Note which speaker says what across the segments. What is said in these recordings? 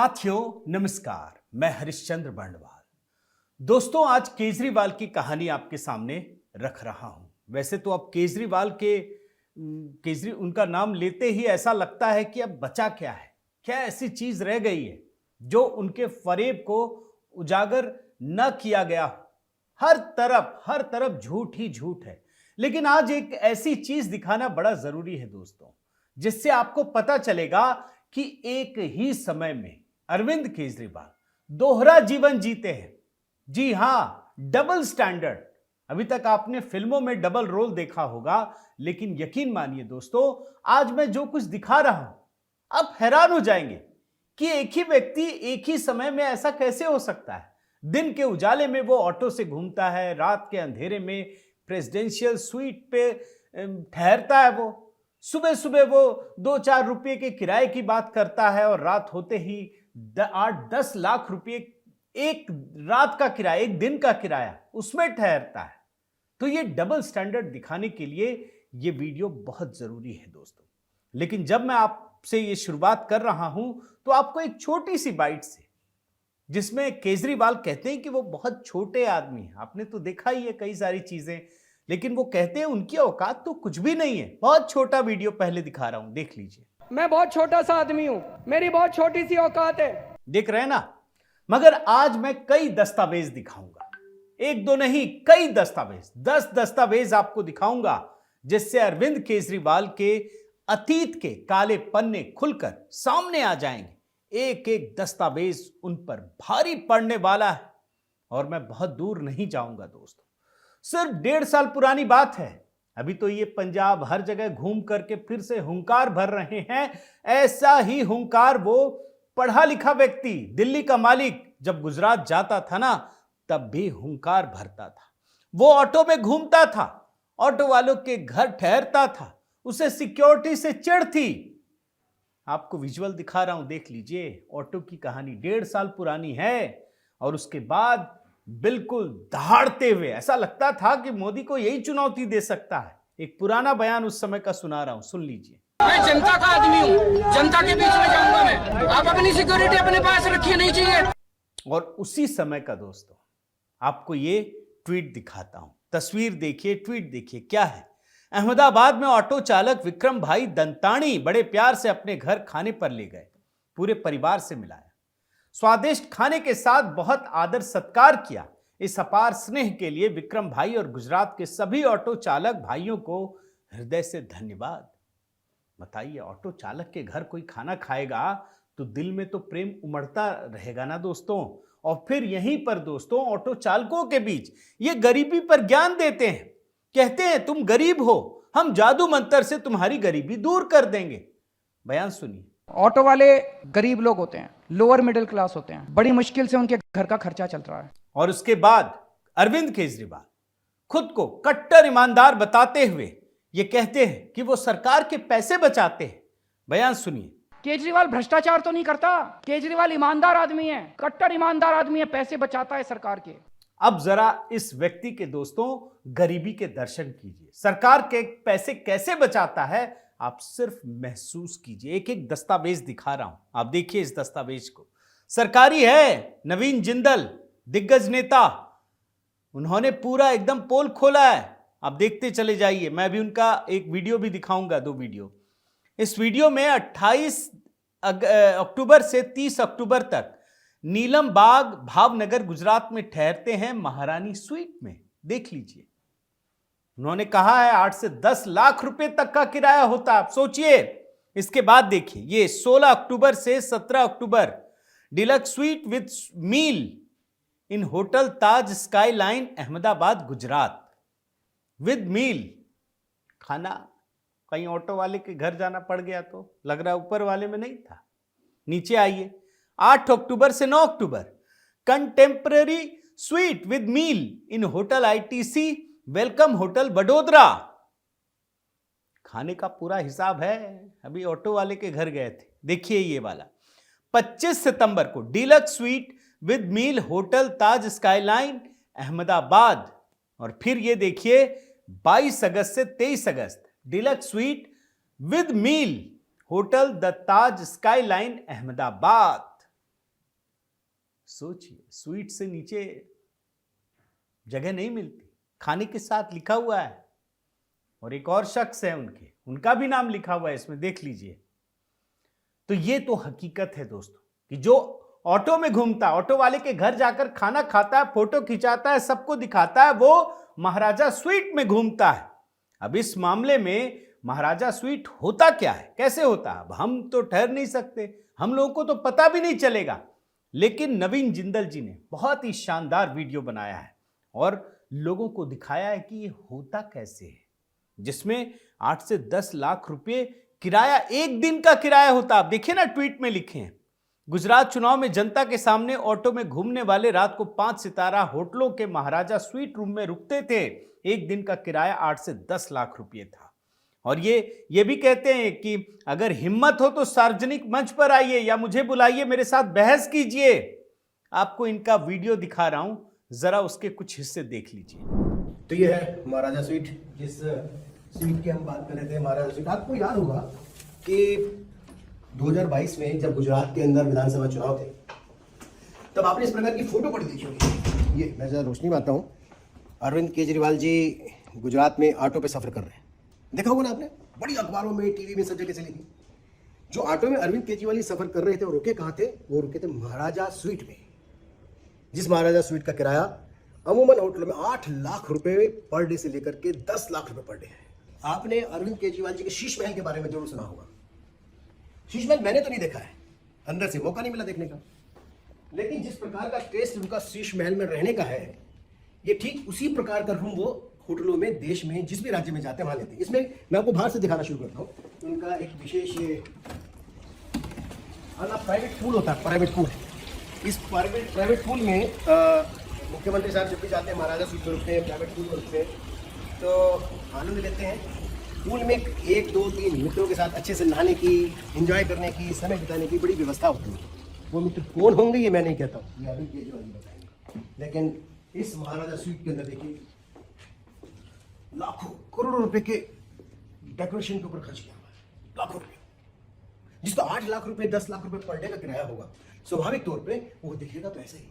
Speaker 1: साथियों नमस्कार, मैं हरिश्चंद्र बर्णवाल। दोस्तों, आज केजरीवाल की कहानी आपके सामने रख रहा हूं। वैसे तो अब केजरी उनका नाम लेते ही ऐसा लगता है कि अब बचा क्या है, क्या ऐसी चीज रह गई है जो उनके फरेब को उजागर न किया गया हो। हर तरफ झूठ ही झूठ है। लेकिन आज एक ऐसी चीज दिखाना बड़ा जरूरी है दोस्तों, जिससे आपको पता चलेगा कि एक ही समय में अरविंद केजरीवाल दोहरा जीवन जीते हैं। जी हां, डबल स्टैंडर्ड। अभी तक आपने फिल्मों में डबल रोल देखा होगा, लेकिन यकीन मानिए दोस्तों, आज मैं जो कुछ दिखा रहा हूं आप हैरान हो जाएंगे कि एक ही व्यक्ति एक ही समय में ऐसा कैसे हो सकता है। दिन के उजाले में वो ऑटो से घूमता है, रात के अंधेरे में प्रेसिडेंशियल स्वीट पे ठहरता है। वो सुबह सुबह वो 2-4 रुपए के किराए की बात करता है और रात होते ही 8-10 लाख रुपए एक रात का किराया, एक दिन का किराया उसमें ठहरता है। तो ये डबल स्टैंडर्ड दिखाने के लिए ये वीडियो बहुत जरूरी है दोस्तों। लेकिन जब मैं आपसे ये शुरुआत कर रहा हूं तो आपको एक छोटी सी बाइट से, जिसमें केजरीवाल कहते हैं कि वो बहुत छोटे आदमी हैं। आपने तो देखा ही है कई सारी चीजें, लेकिन वो कहते हैं उनकी औकात तो कुछ भी नहीं है। बहुत छोटा वीडियो पहले दिखा रहा हूं, देख लीजिए।
Speaker 2: मैं बहुत छोटा सा आदमी हूं, मेरी बहुत छोटी सी औकात है।
Speaker 1: देख रहे हैं ना? मगर आज मैं कई दस्तावेज दिखाऊंगा, एक दो नहीं, कई दस्तावेज, 10 दस्तावेज आपको दिखाऊंगा, जिससे अरविंद केजरीवाल के अतीत के काले पन्ने खुलकर सामने आ जाएंगे। एक एक दस्तावेज उन पर भारी पड़ने वाला है। और मैं बहुत दूर नहीं जाऊंगा दोस्तों, सिर्फ 1.5 साल पुरानी बात है। अभी तो ये पंजाब हर जगह घूम करके फिर से हुंकार भर रहे हैं। ऐसा ही हुंकार वो पढ़ा लिखा व्यक्ति, दिल्ली का मालिक, जब गुजरात जाता था ना, तब भी हुंकार भरता था। वो ऑटो में घूमता था, ऑटो वालों के घर ठहरता था, उसे सिक्योरिटी से चिढ़ थी। आपको विजुअल दिखा रहा हूं, देख लीजिए। ऑटो की कहानी 1.5 साल पुरानी है और उसके बाद बिल्कुल दहाड़ते हुए ऐसा लगता था कि मोदी को यही चुनौती दे सकता है। एक पुराना बयान उस समय का सुना रहा हूं, सुन लीजिए।
Speaker 2: मैं जनता का आदमी हूं, जनता के बीच में जाऊंगा मैं। आप अपनी सिक्योरिटी अपने पास रखिए, नहीं चाहिए।
Speaker 1: और उसी समय का दोस्तों आपको ये ट्वीट दिखाता हूं, तस्वीर देखिए, ट्वीट देखिए क्या है। अहमदाबाद में ऑटो चालक विक्रम भाई दंताणी बड़े प्यार से अपने घर खाने पर ले गए, पूरे परिवार से मिलाया, स्वादिष्ट खाने के साथ बहुत आदर सत्कार किया। इस अपार स्नेह के लिए विक्रम भाई और गुजरात के सभी ऑटो चालक भाइयों को हृदय से धन्यवाद। बताइए, ऑटो चालक के घर कोई खाना खाएगा तो दिल में तो प्रेम उमड़ता रहेगा ना दोस्तों। और फिर यहीं पर दोस्तों ऑटो चालकों के बीच ये गरीबी पर ज्ञान देते हैं। कहते हैं तुम गरीब हो, हम जादू मंत्र से तुम्हारी गरीबी दूर कर देंगे। बयान सुनिए।
Speaker 2: ऑटो वाले गरीब लोग होते हैं, लोअर मिडिल क्लास होते हैं, बड़ी मुश्किल से उनके घर का खर्चा चल रहा है।
Speaker 1: और उसके बाद अरविंद केजरीवाल खुद को कट्टर ईमानदार बताते हुए ये कहते हैं कि वो सरकार के पैसे बचाते हैं। बयान सुनिए।
Speaker 2: केजरीवाल भ्रष्टाचार तो नहीं करता, केजरीवाल ईमानदार आदमी है, कट्टर ईमानदार आदमी है, पैसे बचाता है सरकार के।
Speaker 1: अब जरा इस व्यक्ति के दोस्तों गरीबी के दर्शन कीजिए, सरकार के पैसे कैसे बचाता है, आप सिर्फ महसूस कीजिए। एक एक दस्तावेज दिखा रहा हूं, आप देखिए इस दस्तावेज को। सरकारी है, नवीन जिंदल दिग्गज नेता, उन्होंने पूरा एकदम पोल खोला है। आप देखते चले जाइए, मैं भी उनका एक वीडियो भी दिखाऊंगा, 2 वीडियो। इस वीडियो में 28 अक्टूबर से 30 अक्टूबर तक नीलम बाग भावनगर गुजरात में ठहरते हैं महारानी स्वीट में, देख लीजिए। उन्होंने कहा है 8 से 10 लाख रुपए तक का किराया होता है, आप सोचिए। इसके बाद देखिए, ये 16 अक्टूबर से 17 October deluxe suite with meal in hotel Taj Skyline Ahmedabad Gujarat, with meal. खाना कहीं ऑटो वाले के घर जाना पड़ गया तो लग रहा ऊपर वाले में नहीं था। नीचे आइए, 8 अक्टूबर से 9 October contemporary suite with meal in hotel ITC Welcome hotel Vadodara. खाने का पूरा हिसाब है, अभी ऑटो वाले के घर गए थे। देखिए ये वाला 25 सितंबर को deluxe suite with meal hotel Taj Skyline Ahmedabad. और फिर ये देखिए 22 अगस्त से 23 August deluxe suite with meal hotel the Taj Skyline Ahmedabad. सोचिए, स्वीट से नीचे जगह नहीं मिलती, खाने के साथ लिखा हुआ है। और एक और शख्स है उनका भी नाम लिखा हुआ है इसमें, देख लीजिए। तो ये तो हकीकत है दोस्तों कि जो ऑटो में घूमता है, ऑटो वाले के घर जाकर खाना खाता है, फोटो खिंचाता है, सबको दिखाता है, वो महाराजा स्वीट में घूमता है। अब इस मामले में महाराजा स्वीट होता क्या है, कैसे होता है, अब हम तो ठहर नहीं सकते, हम लोगों को तो पता भी नहीं चलेगा। लेकिन नवीन जिंदल जी ने बहुत ही शानदार वीडियो बनाया है और लोगों को दिखाया है कि ये होता कैसे है, जिसमें 8 से 10 लाख रुपए किराया, एक दिन का किराया होता। आप देखिए ना, ट्वीट में लिखे हैं, गुजरात चुनाव में जनता के सामने ऑटो में घूमने वाले रात को 5 सितारा होटलों के महाराजा स्वीट रूम में रुकते थे। एक दिन का किराया 8 से 10 लाख रुपए था। और ये भी कहते हैं कि अगर हिम्मत हो तो सार्वजनिक मंच पर आइए या मुझे बुलाइए, मेरे साथ बहस कीजिए। आपको इनका वीडियो दिखा रहा हूं, जरा उसके कुछ हिस्से देख लीजिए।
Speaker 3: तो ये है महाराजा स्वीट, जिस स्वीट की हम बात कर रहे थे। महाराजा स्वीट, आपको याद होगा कि 2022 में जब गुजरात के अंदर विधानसभा चुनाव थे, तब आपने इस प्रकार की फोटो बड़ी देखी होगी। ये मैं जरा रोशनी में आता हूँ। अरविंद केजरीवाल जी गुजरात में ऑटो पे सफर कर रहे हैं, देखा होगा ना आपने, बड़ी अखबारों में, टीवी में, सब जगह चली थी। जो ऑटो में अरविंद केजरीवाल जी सफर कर रहे थे, वो रुके कहाँ थे? वो रुके थे महाराजा स्वीट में, जिस महाराजा स्वीट का किराया अमूमन होटल में 8 लाख रुपए पर डे से लेकर के 10 लाख रुपए पर डे है। आपने अरविंद केजरीवाल जी के शीश महल के बारे में जरूर सुना होगा। शीश महल मैंने तो नहीं देखा है, अंदर से मौका नहीं मिला देखने का, लेकिन जिस प्रकार का टेस्ट उनका शीश महल में रहने का है, ये ठीक उसी प्रकार का रूम वो होटलों में, देश में जिस भी राज्य में जाते हैं वहां लेते हैं। इसमें मैं आपको बाहर से दिखाना शुरू करता हूँ। उनका एक विशेष ये प्राइवेट पूल होता है, प्राइवेट पूल। इस प्राइवेट पूल में मुख्यमंत्री साहब जब भी जाते हैं, महाराजा स्वीट में रुकते हैं, प्राइवेट पूल में रुकते हैं, तो आनंद लेते हैं। पूल में 1, 2, 3 मित्रों के साथ अच्छे से नहाने की, एंजॉय करने की, समय बिताने की बड़ी व्यवस्था होती है। वो मित्र कौन होंगे ये मैं नहीं कहता हूँ, ये अभी केजरीवाल बताएंगे। लेकिन इस महाराजा स्वीट के अंदर देखिए, लाखों करोड़ों रुपए के डेकोरेशन के ऊपर खर्च किया हुआ है, लाखों रुपए, जिसका 8 लाख रुपए, 10 लाख रुपए पर डे का किराया होगा। स्वाभाविक तौर पे वो दिखेगा तो ऐसे ही।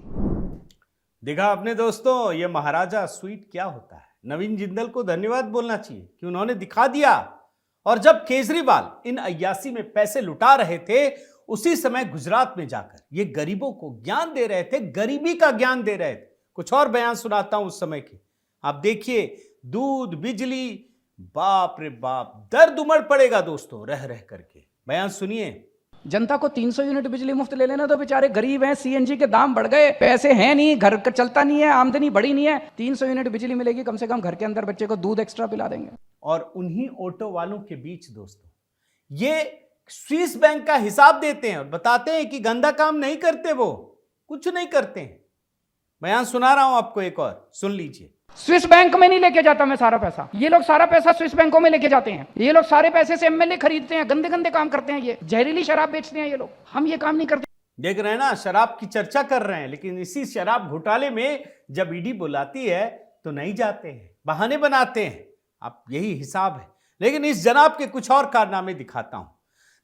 Speaker 1: देखा आपने दोस्तों, ये महाराजा स्वीट क्या होता है। नवीन जिंदल को धन्यवाद बोलना चाहिए कि उन्होंने दिखा दिया। और जब केजरीवाल इन अय्यासी में पैसे लुटा रहे थे, उसी समय गुजरात में जाकर ये गरीबों को ज्ञान दे रहे थे, गरीबी का ज्ञान दे रहे थे। कुछ और बयान सुनाता हूं उस समय के, आप देखिए। दूध, बिजली, बाप रे बाप, दर्द उमड़ पड़ेगा दोस्तों रह रह करके। बयान सुनिए।
Speaker 2: जनता को 300 यूनिट बिजली मुफ्त ले लेना, तो बेचारे गरीब हैं, सीएनजी के दाम बढ़ गए, पैसे हैं नहीं, घर का चलता नहीं है, आमदनी बढ़ी नहीं है। 300 यूनिट बिजली मिलेगी, कम से कम घर के अंदर बच्चे को दूध एक्स्ट्रा पिला देंगे।
Speaker 1: और उन्हीं ऑटो वालों के बीच दोस्तों ये स्विस बैंक का हिसाब देते हैं और बताते हैं कि गंदा काम नहीं करते, वो कुछ नहीं करते हैं। बयान सुना रहा हूं आपको, एक और सुन लीजिए।
Speaker 2: स्विस बैंक में नहीं लेके जाता मैं सारा पैसा, ये लोग सारा पैसा स्विस बैंकों में लेके जाते हैं। ये लोग सारे पैसे से एमएलए खरीदते हैं, गंदे गंदे काम करते हैं, ये जहरीली शराब बेचते हैं ये लोग। हम ये काम नहीं करते।
Speaker 1: देख रहे हैं ना, शराब की चर्चा कर रहे हैं, लेकिन इसी शराब घोटाले में जब ईडी बुलाती है तो नहीं जाते हैं, बहाने बनाते हैं। अब यही हिसाब है। लेकिन इस जनाब के कुछ और कारनामे दिखाता हूं।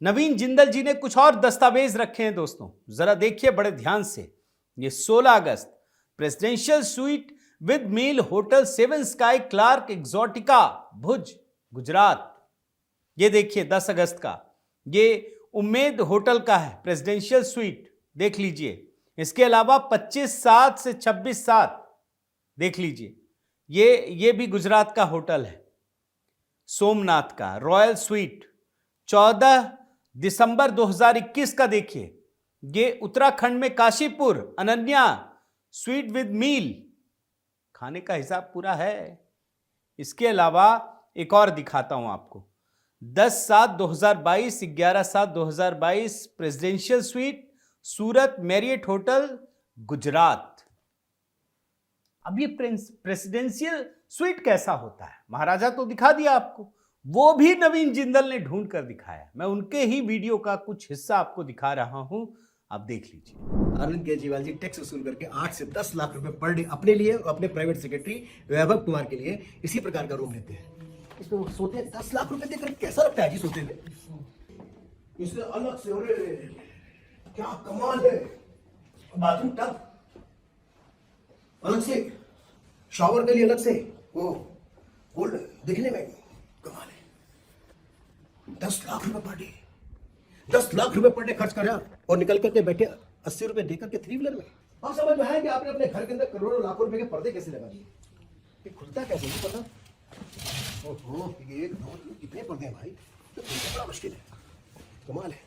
Speaker 1: नवीन जिंदल जी ने कुछ और दस्तावेज रखे हैं दोस्तों, जरा देखिए बड़े ध्यान से। ये 16 August presidential suite with meal hotel 7 Sky Clark Exotica Bhuj Gujarat. ये देखिए 10 अगस्त का, ये उम्मेद होटल का है प्रेसिडेंशियल स्वीट, देख लीजिए। इसके अलावा 25/7 से 26/7 देख लीजिए, ये भी गुजरात का होटल है, सोमनाथ का रॉयल स्वीट। 14 दिसंबर 2021 का देखिए, ये उत्तराखंड में काशीपुर अनन्या स्वीट विद मील, खाने का हिसाब पूरा है। इसके अलावा एक और दिखाता हूं आपको, 10/7/2022, 11/7/2022 प्रेसिडेंशियल स्वीट सूरत मैरियट होटल गुजरात। अब ये प्रेसिडेंशियल स्वीट कैसा होता है, महाराजा तो दिखा दिया आपको, वो भी नवीन जिंदल ने ढूंढ कर दिखाया। मैं उनके ही वीडियो का कुछ हिस्सा आपको दिखा रहा हूं, आप देख लीजिए।
Speaker 3: अरविंद केजरीवाल जी टैक्स वसूल करके 8 से 10 लाख रुपए पर डे अपने लिए और अपने प्राइवेट सेक्रेटरी वैभव कुमार के लिए इसी प्रकार का रूम लेते हैं। इसमें वो सोते हैं, 10 लाख रुपए देकर कैसा लगता है जी सोते हुए? इससे अलग से, अरे क्या कमाल है, बाथरूम टब, अलग से शॉवर के लिए अलग से वो गोल्ड दिखने में कमाल है। 10 लाख रुपए पर डे, 10 लाख रुपए पर डे खर्च करा और निकल करके बैठे 80 रुपए देकर के 3 व्हीलर में। आप समझ में आया कि आपने अपने घर के अंदर करोड़ों लाखों रुपए के पर्दे कैसे लगा दिए? ये खुलता कैसे नहीं पता। ओहो, ये 1 2 कितने पर्दे हैं भाई, तो खुलना बड़ा मुश्किल है, कमाल है।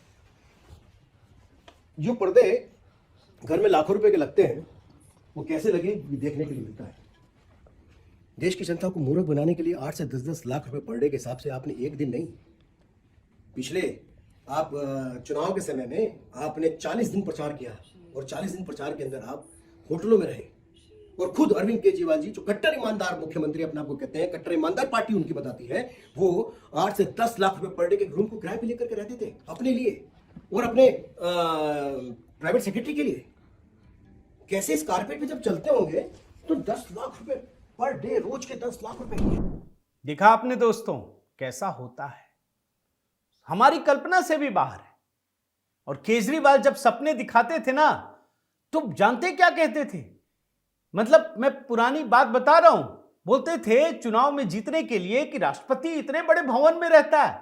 Speaker 3: जो पर्दे घर में लाखों रुपए के लगते हैं वो कैसे लगे ये देखने के लिए मिलता है। देश की जनता को मूर्ख बनाने के लिए 8 से 10 लाख रुपए पर डे के हिसाब से आपने एक दिन नहीं, पिछले आप चुनाव के समय में आपने 40 दिन प्रचार किया और 40 दिन प्रचार के अंदर आप होटलों में रहे और खुद अरविंद केजरीवाल जी जो कट्टर ईमानदार मुख्यमंत्री अपने आप को कहते हैं, कट्टर ईमानदार पार्टी उनकी बताती है, वो 8 से 10 लाख रुपए पर डे के रूम को किराए पे लेकर के रहते थे अपने लिए और अपने प्राइवेट सेक्रेटरी के लिए। कैसे इस कारपेट पे जब चलते होंगे तो 10 लाख रुपए पर डे, रोज के 10 लाख रुपए।
Speaker 1: देखा आपने दोस्तों कैसा होता है, हमारी कल्पना से भी बाहर है। और केजरीवाल जब सपने दिखाते थे ना तो जानते क्या कहते थे, मतलब मैं पुरानी बात बता रहा हूं, बोलते थे चुनाव में जीतने के लिए कि राष्ट्रपति इतने बड़े भवन में रहता है,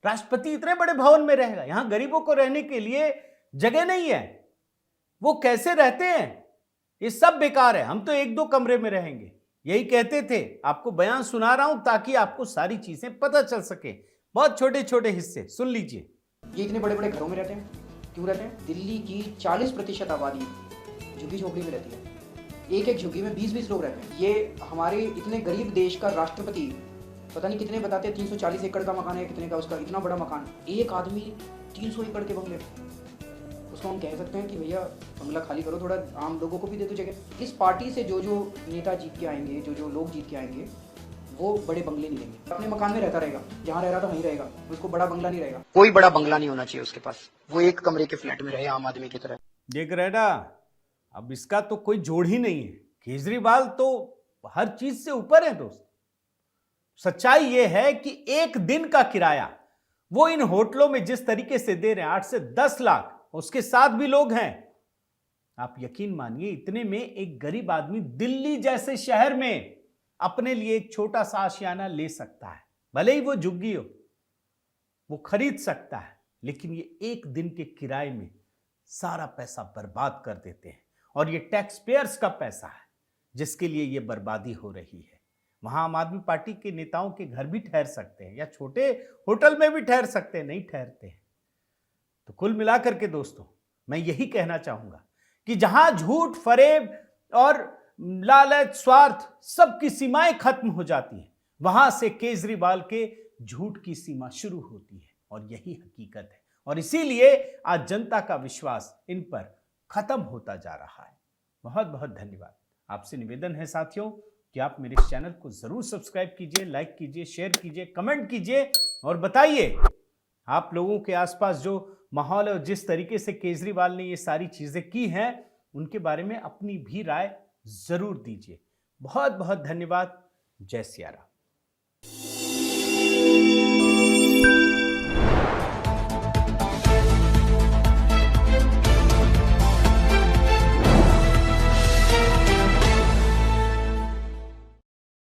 Speaker 1: राष्ट्रपति इतने बड़े भवन में रहेगा, यहां गरीबों को रहने के लिए जगह नहीं है, वो कैसे रहते हैं, ये सब बेकार है, हम तो 1-2 कमरे में रहेंगे, यही कहते थे। आपको बयान सुना रहा हूं ताकि आपको सारी चीजें पता चल सके, बहुत छोटे छोटे हिस्से सुन लीजिए।
Speaker 2: ये इतने बड़े बड़े घरों में रहते हैं, क्यों रहते हैं? दिल्ली की 40% आबादी झुग्गी झोपड़ी में रहती है, एक एक झुग्गी में 20-20 लोग रहते हैं। ये हमारे इतने गरीब देश का राष्ट्रपति पता नहीं कितने बताते हैं, 340 एकड़ का मकान है, कितने का उसका, इतना बड़ा मकान, एक आदमी 300 एकड़ के बंगले, उसको हम कह सकते हैं कि भैया बंगला खाली करो, थोड़ा आम लोगों को भी दे दो जगह। इस पार्टी से जो जो नेता जीत के आएंगे, जो जो लोग जीत के आएंगे, वो बड़े बंगले नहीं लेंगे, अपने मकान में रहता रहेगा, जहाँ रह रहा था वहीं रहेगा, उसको बड़ा बंगला नहीं रहेगा। कोई बड़ा बंगला नहीं होना चाहिए उसके पास, वो एक कमरे के फ्लैट में रहे आम आदमी की तरह।
Speaker 1: देख रहे ना, अब इसका तो कोई जोड़ ही नहीं है, केजरीवाल तो हर चीज से ऊपर है दोस्त। सच्चाई यह है कि एक दिन का किराया वो इन होटलों में जिस तरीके से दे रहे हैं 8 से 10 लाख, उसके साथ भी लोग हैं। आप यकीन मानिए इतने में एक गरीब आदमी दिल्ली जैसे शहर में अपने लिए एक छोटा सा आशियाना ले सकता है, भले ही वो झुग्गी हो, वो खरीद सकता है, लेकिन ये एक दिन के किराए में सारा पैसा बर्बाद कर देते हैं। और ये टैक्स पेयर्स का पैसा है जिसके लिए ये बर्बादी हो रही है। वहां आम आदमी पार्टी के नेताओं के घर भी ठहर सकते हैं या छोटे होटल में भी ठहर सकते हैं, नहीं ठहरते हैं। तो कुल मिलाकर के दोस्तों मैं यही कहना चाहूंगा कि जहां झूठ, फरेब और लालच, स्वार्थ सबकी सीमाएं खत्म हो जाती हैं, वहां से केजरीवाल के झूठ की सीमा शुरू होती है और यही हकीकत है। और इसीलिए आज जनता का विश्वास इन पर खत्म होता जा रहा है। बहुत बहुत धन्यवाद। आपसे निवेदन है साथियों कि आप मेरे इस चैनल को जरूर सब्सक्राइब कीजिए, लाइक कीजिए, शेयर कीजिए, कमेंट कीजिए और बताइए आप लोगों के आसपास जो माहौल है और जिस तरीके से केजरीवाल ने ये सारी चीजें की हैं उनके बारे में अपनी भी राय जरूर दीजिए। बहुत बहुत धन्यवाद। जय सिया राम।